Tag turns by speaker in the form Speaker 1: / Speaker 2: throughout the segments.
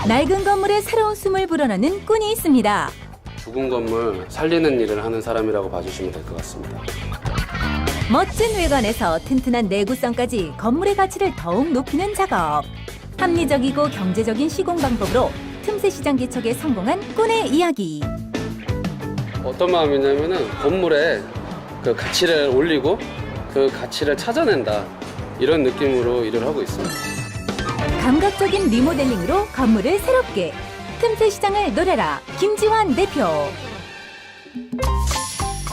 Speaker 1: 낡은 건물에 새로운 숨을 불어넣는 꾼이 있습니다.
Speaker 2: 죽은 건물 살리는 일을 하는 사람이라고 봐주시면 될 것 같습니다.
Speaker 1: 멋진 외관에서 튼튼한 내구성까지 건물의 가치를 더욱 높이는 작업. 합리적이고 경제적인 시공 방법으로 틈새 시장 개척에 성공한 꾼의 이야기.
Speaker 2: 어떤 마음이냐면은 건물에 그 가치를 올리고 그 가치를 찾아낸다, 이런 느낌으로 일을 하고 있습니다.
Speaker 1: 감각적인 리모델링으로 건물을 새롭게. 틈새 시장을 노려라. 김지환 대표.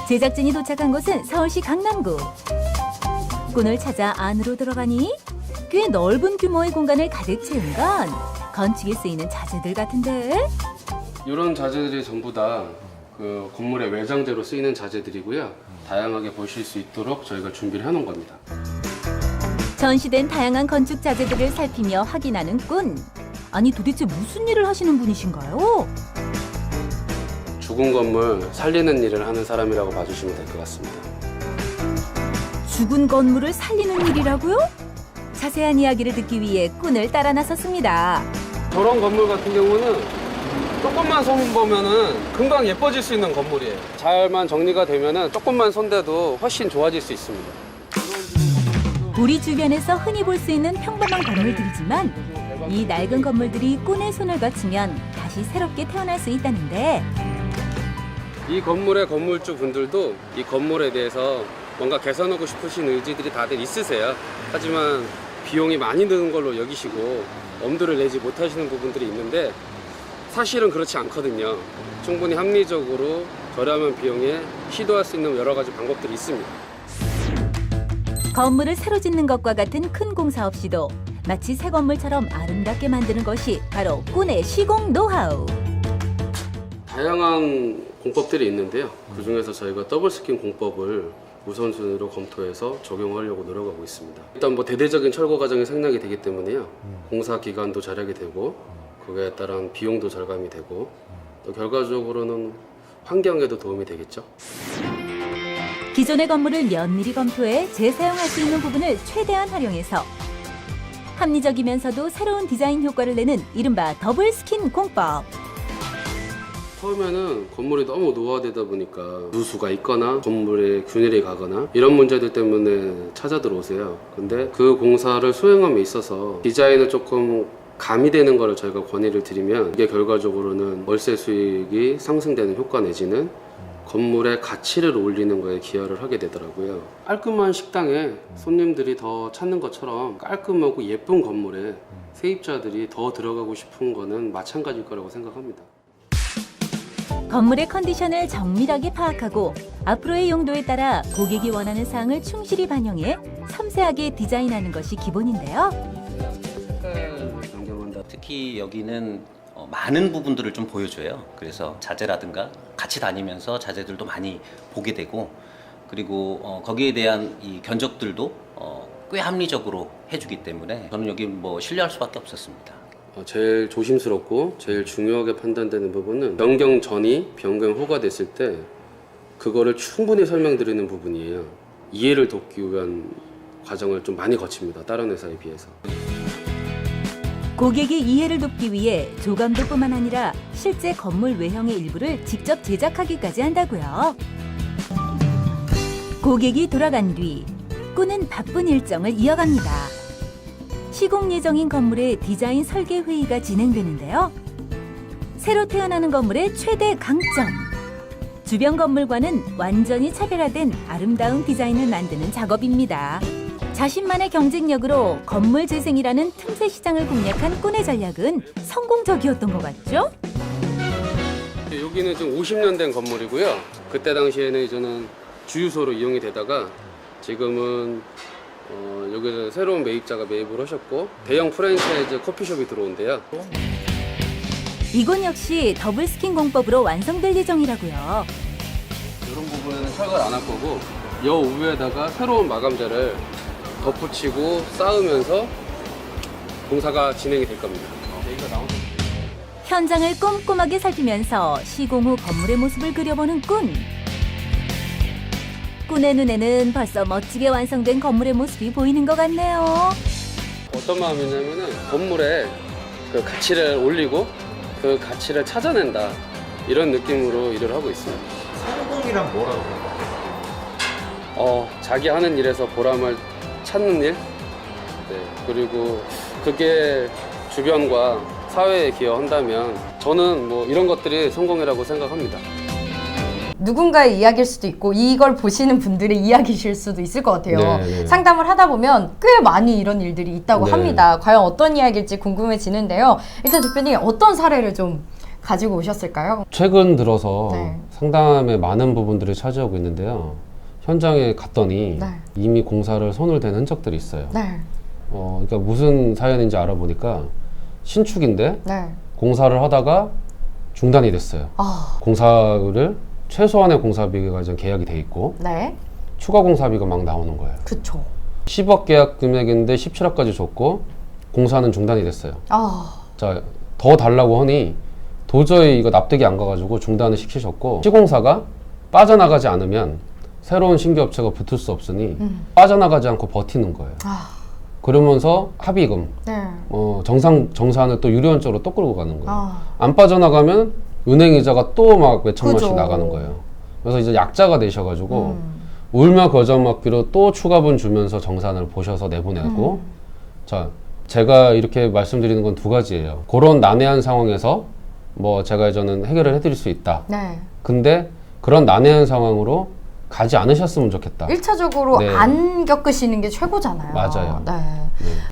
Speaker 1: 제작진이 도착한 곳은 서울시 강남구. 꾼을 찾아 안으로 들어가니 꽤 넓은 규모의 공간을 가득 채운 건 건축에 쓰이는 자재들 같은데?
Speaker 2: 이런 자재들이 전부 다 그 건물의 외장재로 쓰이는 자재들이고요. 다양하게 보실 수 있도록 저희가 준비를 해놓은 겁니다.
Speaker 1: 전시된 다양한 건축 자재들을 살피며 확인하는 꾼. 아니 도대체 무슨 일을 하시는 분이신가요?
Speaker 2: 죽은 건물 살리는 일을 하는 사람이라고 봐주시면 될 것 같습니다.
Speaker 1: 죽은 건물을 살리는 일이라고요? 자세한 이야기를 듣기 위해 꾼을 따라 나섰습니다.
Speaker 2: 저런 건물 같은 경우는 조금만 손보면은 금방 예뻐질 수 있는 건물이에요. 잘만 정리가 되면은 조금만 손대도 훨씬 좋아질 수 있습니다.
Speaker 1: 우리 주변에서 흔히 볼 수 있는 평범한 건물들이지만 이 낡은 건물들이 꾼의 손을 거치면 다시 새롭게 태어날 수 있다는데,
Speaker 2: 이 건물의 건물주 분들도 이 건물에 대해서 뭔가 개선하고 싶으신 의지들이 다들 있으세요. 하지만 비용이 많이 드는 걸로 여기시고 엄두를 내지 못하시는 부분들이 있는데, 사실은 그렇지 않거든요. 충분히 합리적으로 저렴한 비용에 시도할 수 있는 여러 가지 방법들이 있습니다.
Speaker 1: 건물을 새로 짓는 것과 같은 큰 공사 없이도 마치 새 건물처럼 아름답게 만드는 것이 바로 꾼의 시공 노하우.
Speaker 2: 다양한 공법들이 있는데요. 그중에서 저희가 더블 스킨 공법을 우선순위로 검토해서 적용하려고 노력하고 있습니다. 일단 뭐 대대적인 철거 과정이 생략이 되기 때문에요. 공사 기간도 절약이 되고 그에 따른 비용도 절감이 되고 또 결과적으로는 환경에도 도움이 되겠죠.
Speaker 1: 기존의 건물을 면밀히 검토해 재사용할 수 있는 부분을 최대한 활용해서 합리적이면서도 새로운 디자인 효과를 내는 이른바 더블 스킨 공법.
Speaker 2: 처음에는 건물이 너무 노화되다 보니까 누수가 있거나 건물에 균일이 가거나 이런 문제들 때문에 찾아 들어오세요. 근데 그 공사를 수행함에 있어서 디자인을 조금 가미되는 거를 저희가 권유를 드리면 이게 결과적으로는 월세 수익이 상승되는 효과 내지는 건물의 가치를 올리는 거에 기여를 하게 되더라고요. 깔끔한 식당에 손님들이 더 찾는 것처럼 깔끔하고 예쁜 건물에 세입자들이 더 들어가고 싶은 거는 마찬가지일 거라고 생각합니다.
Speaker 1: 건물의 컨디션을 정밀하게 파악하고 앞으로의 용도에 따라 고객이 원하는 사항을 충실히 반영해 섬세하게 디자인하는 것이 기본인데요.
Speaker 3: 특히 여기는 많은 부분들을 좀 보여줘요. 그래서 자재라든가 같이 다니면서 자재들도 많이 보게 되고, 그리고 거기에 대한 이 견적들도 꽤 합리적으로 해주기 때문에 저는 여기 뭐 신뢰할 수밖에 없었습니다.
Speaker 2: 제일 조심스럽고 제일 중요하게 판단되는 부분은 변경 전이 변경 후가 됐을 때 그거를 충분히 설명드리는 부분이에요. 이해를 돕기 위한 과정을 좀 많이 거칩니다. 다른 회사에 비해서.
Speaker 1: 고객의 이해를 돕기 위해 조감도뿐만 아니라 실제 건물 외형의 일부를 직접 제작하기까지 한다고요. 고객이 돌아간 뒤 꾼은 바쁜 일정을 이어갑니다. 시공 예정인 건물의 디자인 설계 회의가 진행되는데요. 새로 태어나는 건물의 최대 강점. 주변 건물과는 완전히 차별화된 아름다운 디자인을 만드는 작업입니다. 자신만의 경쟁력으로 건물 재생이라는 틈새 시장을 공략한 꾼의 전략은 성공적이었던 것 같죠?
Speaker 2: 여기는 지금 50년 된 건물이고요. 그때 당시에는 이제는 주유소로 이용이 되다가 지금은 여기서 새로운 매입자가 매입을 하셨고 대형 프랜차이즈 커피숍이 들어온대요.
Speaker 1: 이곳 역시 더블 스킨 공법으로 완성될 예정이라고요.
Speaker 2: 이런 부분에는 철거를 안 할 거고 여 위에다가 새로운 마감재를 덧붙이고 쌓으면서 공사가 진행이 될 겁니다.
Speaker 1: 현장을 꼼꼼하게 살피면서 시공 후 건물의 모습을 그려보는 꾼. 꾼의 눈에는 벌써 멋지게 완성된 건물의 모습이 보이는 것 같네요.
Speaker 2: 어떤 마음이냐면은 건물에 그 가치를 올리고 그 가치를 찾아낸다 이런 느낌으로 일을 하고 있습니다.
Speaker 4: 성공이란 뭐라고?
Speaker 2: 자기 하는 일에서 보람을 찾는 일, 네, 그리고 그게 주변과 사회에 기여한다면 저는 뭐 이런 것들이 성공이라고 생각합니다.
Speaker 5: 누군가의 이야기일 수도 있고 이걸 보시는 분들의 이야기실 수도 있을 것 같아요.
Speaker 2: 네.
Speaker 5: 상담을 하다 보면 꽤 많이 이런 일들이 있다고
Speaker 2: 네.
Speaker 5: 합니다. 과연 어떤 이야기일지 궁금해지는데요. 일단 대표님 어떤 사례를 좀 가지고 오셨을까요?
Speaker 6: 최근 들어서
Speaker 5: 네.
Speaker 6: 상담의 많은 부분들을 차지하고 있는데요. 현장에 갔더니
Speaker 5: 네.
Speaker 6: 이미 공사를 손을 댄 흔적들이 있어요.
Speaker 5: 네.
Speaker 6: 그러니까 무슨 사연인지 알아보니까 신축인데
Speaker 5: 네.
Speaker 6: 공사를 하다가 중단이 됐어요.
Speaker 5: 아,
Speaker 6: 공사를 최소한의 공사비가 이제 계약이 돼 있고
Speaker 5: 네.
Speaker 6: 추가 공사비가 막 나오는 거예요.
Speaker 5: 그쵸.
Speaker 6: 10억 계약 금액인데 17억까지 줬고 공사는 중단이 됐어요.
Speaker 5: 아,
Speaker 6: 자, 더 달라고 하니 도저히 이거 납득이 안 가가지고 중단을 시키셨고 시공사가 빠져나가지 않으면 새로운 신규 업체가 붙을 수 없으니 빠져나가지 않고 버티는 거예요.
Speaker 5: 아,
Speaker 6: 그러면서 합의금,
Speaker 5: 네.
Speaker 6: 정산을 또 유료원적으로 또 끌고 가는 거예요.
Speaker 5: 아,
Speaker 6: 안 빠져나가면 은행 이자가 또 막 몇천만씩
Speaker 5: 그죠.
Speaker 6: 나가는 거예요. 그래서 이제 약자가 되셔가지고 울며 겨자 먹기로 또 추가분 주면서 정산을 보셔서 내보내고 자, 제가 이렇게 말씀드리는 건 두 가지예요. 그런 난해한 상황에서 뭐 제가 저는 해결을 해드릴 수 있다.
Speaker 5: 네.
Speaker 6: 근데 그런 난해한 상황으로 가지 않으셨으면 좋겠다.
Speaker 5: 1차적으로
Speaker 6: 네.
Speaker 5: 안 겪으시는 게 최고잖아요.
Speaker 6: 맞아요.
Speaker 5: 네.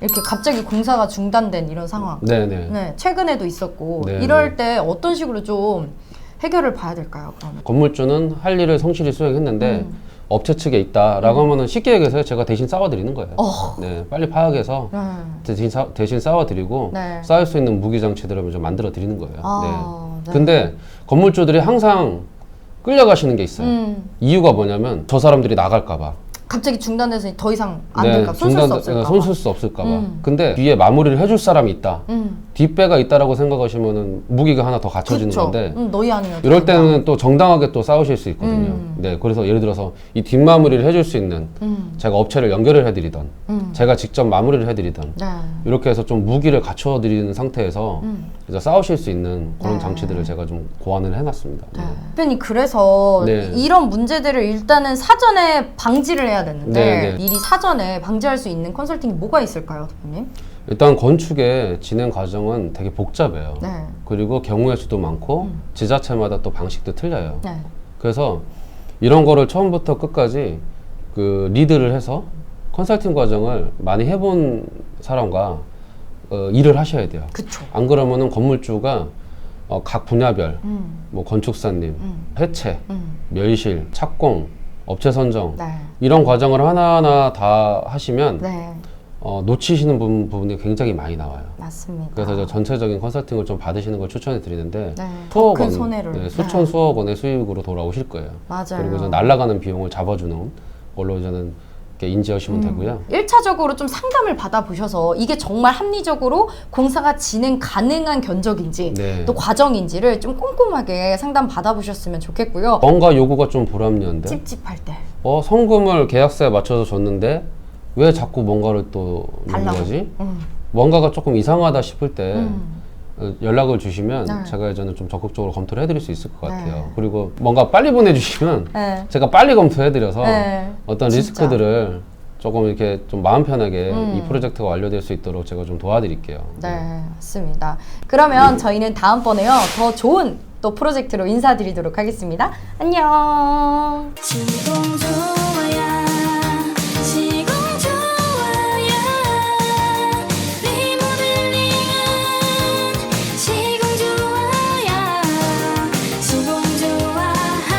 Speaker 5: 이렇게 갑자기 공사가 중단된 이런 상황.
Speaker 6: 네네.
Speaker 5: 네, 최근에도 있었고
Speaker 6: 네,
Speaker 5: 이럴 때 어떤 식으로 좀 해결을 봐야 될까요? 그러면?
Speaker 6: 건물주는 할 일을 성실히 수행했는데 업체 측에 있다라고 하면은 쉽게 얘기해서 제가 대신 싸워드리는 거예요. 네, 빨리 파악해서
Speaker 5: 네.
Speaker 6: 대신 싸워드리고
Speaker 5: 네.
Speaker 6: 쌓을 수 있는 무기 장치들을 좀 만들어 드리는 거예요.
Speaker 5: 아,
Speaker 6: 네.
Speaker 5: 네.
Speaker 6: 근데 건물주들이 항상 끌려가시는 게 있어요. 이유가 뭐냐면 저 사람들이 나갈까봐.
Speaker 5: 갑자기 중단돼서 더 이상 안 될까? 손쓸 수 없을까?
Speaker 6: 손쓸 수 없을까봐. 근데 뒤에 마무리를 해줄 사람이 있다. 뒷배가 있다라고 생각하시면은 무기가 하나 더 갖춰지는
Speaker 5: 그쵸.
Speaker 6: 건데
Speaker 5: 너희 아니면
Speaker 6: 이럴 때는 또 정당하게 또 싸우실 수 있거든요. 네, 그래서 예를 들어서 이 뒷마무리를 해줄 수 있는 제가 업체를 연결을 해드리던 제가 직접 마무리를 해드리던
Speaker 5: 네.
Speaker 6: 이렇게 해서 좀 무기를 갖춰드리는 상태에서 이제 싸우실 수 있는 그런
Speaker 5: 네.
Speaker 6: 장치들을 제가 좀 고안을 해놨습니다. 네.
Speaker 5: 대표님 그래서
Speaker 6: 네.
Speaker 5: 이런 문제들을 일단은 사전에 방지를 해야 되는데
Speaker 6: 네, 네.
Speaker 5: 미리 사전에 방지할 수 있는 컨설팅이 뭐가 있을까요, 대표님?
Speaker 6: 일단 건축의 진행 과정은 되게 복잡해요.
Speaker 5: 네.
Speaker 6: 그리고 경우의 수도 많고 지자체마다 또 방식도 틀려요.
Speaker 5: 네.
Speaker 6: 그래서 이런 거를 처음부터 끝까지 그 리드를 해서 컨설팅 과정을 많이 해본 사람과 일을 하셔야 돼요.
Speaker 5: 그쵸.
Speaker 6: 안 그러면은 건물주가 각 분야별 뭐 건축사님, 해체, 멸실, 착공, 업체 선정
Speaker 5: 네.
Speaker 6: 이런 과정을 하나하나 다 하시면
Speaker 5: 네.
Speaker 6: 놓치시는 부분이 굉장히 많이 나와요.
Speaker 5: 맞습니다.
Speaker 6: 그래서 저 전체적인 컨설팅을 좀 받으시는 걸 추천해 드리는데
Speaker 5: 네.
Speaker 6: 수억
Speaker 5: 큰
Speaker 6: 원,
Speaker 5: 손해를.
Speaker 6: 네, 수천
Speaker 5: 네.
Speaker 6: 수억 원의 수익으로 돌아오실 거예요.
Speaker 5: 맞아요.
Speaker 6: 그리고 저 날아가는 비용을 잡아주는 걸로 저는 이렇게 인지하시면 되고요.
Speaker 5: 1차적으로 좀 상담을 받아보셔서 이게 정말 합리적으로 공사가 진행 가능한 견적인지
Speaker 6: 네.
Speaker 5: 또 과정인지를 좀 꼼꼼하게 상담 받아보셨으면 좋겠고요.
Speaker 6: 뭔가 요구가 좀 불합리한데
Speaker 5: 찝찝할 때.
Speaker 6: 성금을 계약서에 맞춰서 줬는데 왜 자꾸 뭔가를 또 넣는
Speaker 5: 달라고.
Speaker 6: 거지? 뭔가가 조금 이상하다 싶을 때 연락을 주시면
Speaker 5: 네.
Speaker 6: 제가 이제는 좀 적극적으로 검토를 해드릴 수 있을 것
Speaker 5: 네.
Speaker 6: 같아요. 그리고 뭔가 빨리 보내주시면
Speaker 5: 네.
Speaker 6: 제가 빨리 검토해드려서
Speaker 5: 네.
Speaker 6: 어떤
Speaker 5: 진짜.
Speaker 6: 리스크들을 조금 이렇게 좀 마음 편하게 이 프로젝트가 완료될 수 있도록 제가 좀 도와드릴게요.
Speaker 5: 네, 맞습니다. 그러면 저희는 다음번에요. 더 좋은 또 프로젝트로 인사드리도록 하겠습니다. 안녕.
Speaker 7: 진동조